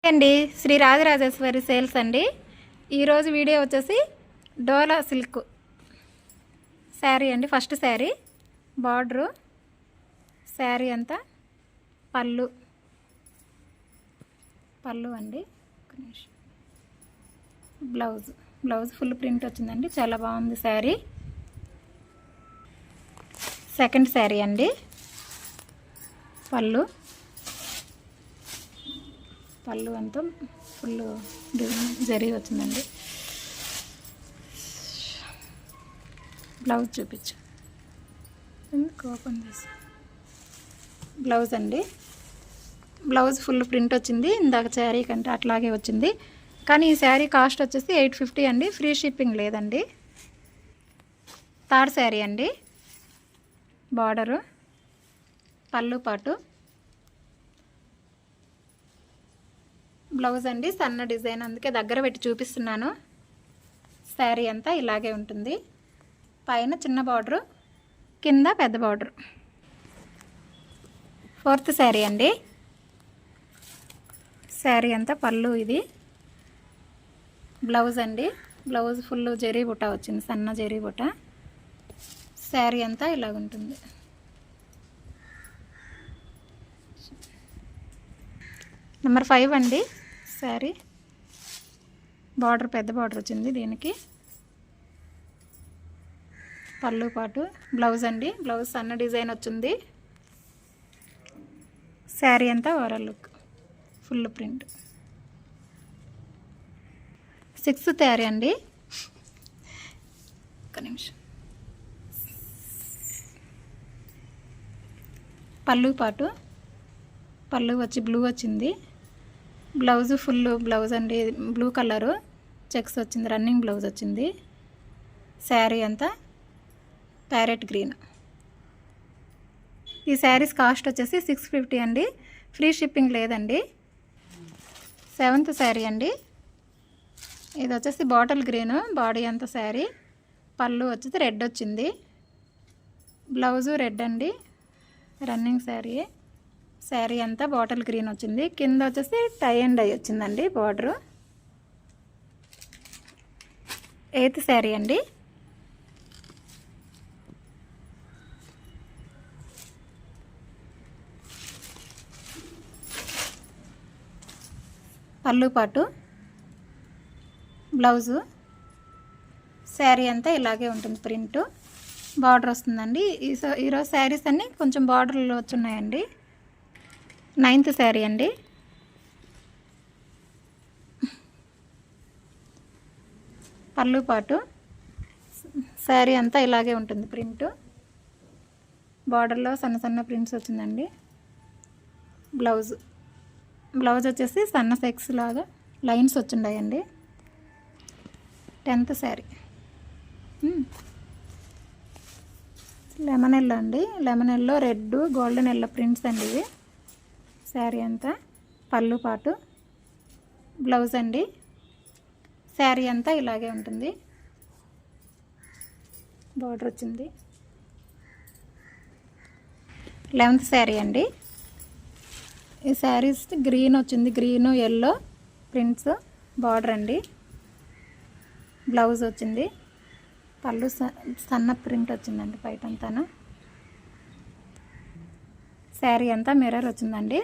అండి శ్రీ రాజరాజేశ్వరి సేల్స్ అండి. ఈరోజు వీడియో వచ్చేసి డోలా సిల్క్ శారీ అండి. ఫస్ట్ శారీ బార్డరు, శారీ అంతా పళ్ళు అండి. బ్లౌజ్ ఫుల్ ప్రింట్ వచ్చిందండి, చాలా బాగుంది శారీ. సెకండ్ శారీ అండి. పళ్ళు అంతా ఫుల్ జరీ వచ్చిందండి. బ్లౌజ్ చూపించు, ఓపెన్ చేసి. బ్లౌజ్ అండి, బ్లౌజ్ ఫుల్ ప్రింట్ వచ్చింది. ఇందాక శారీ కంటే అట్లాగే వచ్చింది, కానీ ఈ శారీ కాస్ట్ వచ్చేసి 850 అండి. ఫ్రీ షిప్పింగ్ లేదండి. థర్డ్ శారీ అండి. బార్డరు, పళ్ళు పాటు, బ్లౌజ్ అండి సన్న డిజైన్, అందుకే దగ్గర పెట్టి చూపిస్తున్నాను. శారీ అంతా ఇలాగే ఉంటుంది. పైన చిన్న బార్డరు, కింద పెద్ద బార్డరు. ఫోర్త్ శారీ అండి. శారీ అంతా పళ్ళు, ఇది బ్లౌజ్ అండి. బ్లౌజ్ ఫుల్ జరీ బుట్ట వచ్చింది, సన్న జరీ బుట్ట. శారీ అంతా ఇలాగుంటుంది. నెంబర్ 5 అండి. శారీ బార్డర్ పెద్ద బార్డర్ వచ్చింది దీనికి. పళ్ళు పాటు, బ్లౌజ్ అండి. బ్లౌజ్ సన్న డిజైన్ వచ్చింది. శారీ అంతా overall look full print. 6th sari అండి. ఒక నిమిషం. పళ్ళు పాటు, పళ్ళు వచ్చి బ్లూ వచ్చింది. బ్లౌజ్ ఫుల్ బ్లౌజ్ అండి, బ్లూ కలరు చెక్స్ వచ్చింది, రన్నింగ్ బ్లౌజ్ వచ్చింది. శారీ అంతా ప్యారెట్ గ్రీన్. ఈ శారీస్ కాస్ట్ వచ్చేసి 650 అండి. ఫ్రీ షిప్పింగ్ లేదండి. 7th శారీ అండి. ఇది వచ్చేసి బాటిల్ గ్రీన్, బాడీ అంతా శారీ. పళ్ళు వచ్చేసి రెడ్ వచ్చింది. బ్లౌజు రెడ్ అండి, రన్నింగ్ శారీ. శారీ అంతా బాటిల్ గ్రీన్ వచ్చింది. కింద వచ్చేసి టై అండ్ డై వచ్చిందండి బార్డరు. 8th శారీ అండి. పళ్ళు పాటు, బ్లౌజు, శారీ అంతా ఇలాగే ఉంటుంది. ప్రింట్ బార్డర్ వస్తుందండి. ఈరోజు శారీస్ అన్నీ కొంచెం బార్డర్లు వచ్చున్నాయండి. 9th శారీ అండి. పళ్ళు పాటు, శారీ అంతా ఇలాగే ఉంటుంది. ప్రింట్ బార్డర్లో సన్న సన్న ప్రింట్స్ వచ్చిందండి. బ్లౌజ్ వచ్చేసి సన్న సెక్స్ లాగా లైన్స్ వచ్చిండాయండి. 10th శారీ లెమన్ ఎల్లో అండి. Lemon yellow, red, golden yellow prints అండి ఇవి. శారీ అంతా పళ్ళు పాటు, బ్లౌజ్ అండి. శారీ అంతా ఇలాగే ఉంటుంది. బార్డర్ వచ్చింది. 11th శారీ అండి. ఈ శారీస్ గ్రీన్ వచ్చింది, గ్రీను ఎల్లో ప్రింట్స్ బార్డర్ అండి. బ్లౌజ్ వచ్చింది. పళ్ళు సన్న ప్రింట్ వచ్చిందండి బయటంతాను. శారీ అంతా మిర్రర్ వచ్చిందండి,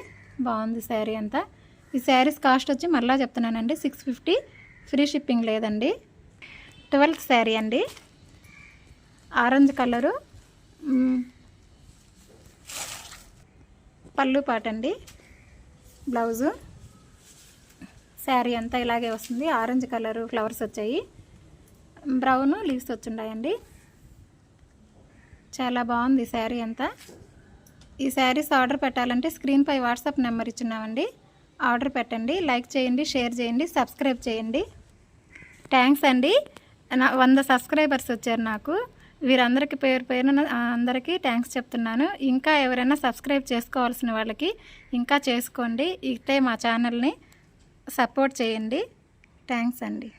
బాగుంది శారీ అంతా. ఈ శారీస్ కాస్ట్ వచ్చి మళ్ళీ చెప్తున్నానండి 650. ఫ్రీ షిప్పింగ్ లేదండి. 12th శారీ అండి. ఆరెంజ్ కలరు, పళ్ళు పాటండి. బ్లౌజు, శారీ అంతా ఇలాగే వస్తుంది. ఆరెంజ్ కలరు ఫ్లవర్స్ వచ్చాయి, బ్రౌన్ లీవ్స్ వచ్చిండాయండి. చాలా బాగుంది శారీ అంతా. ఈ శారీస్ ఆర్డర్ పెట్టాలంటే స్క్రీన్పై వాట్సాప్ నెంబర్ ఇచ్చున్నామండి. ఆర్డర్ పెట్టండి, లైక్ చేయండి, షేర్ చేయండి, సబ్స్క్రైబ్ చేయండి. థ్యాంక్స్ అండి. 100 సబ్స్క్రైబర్స్ వచ్చారు నాకు. వీరందరికీ పేరున అందరికీ థ్యాంక్స్ చెప్తున్నాను. ఇంకా ఎవరైనా సబ్స్క్రైబ్ చేసుకోవాల్సిన వాళ్ళకి ఇంకా చేసుకోండి. ఇస్తే మా ఛానల్ని సపోర్ట్ చేయండి. థ్యాంక్స్ అండి.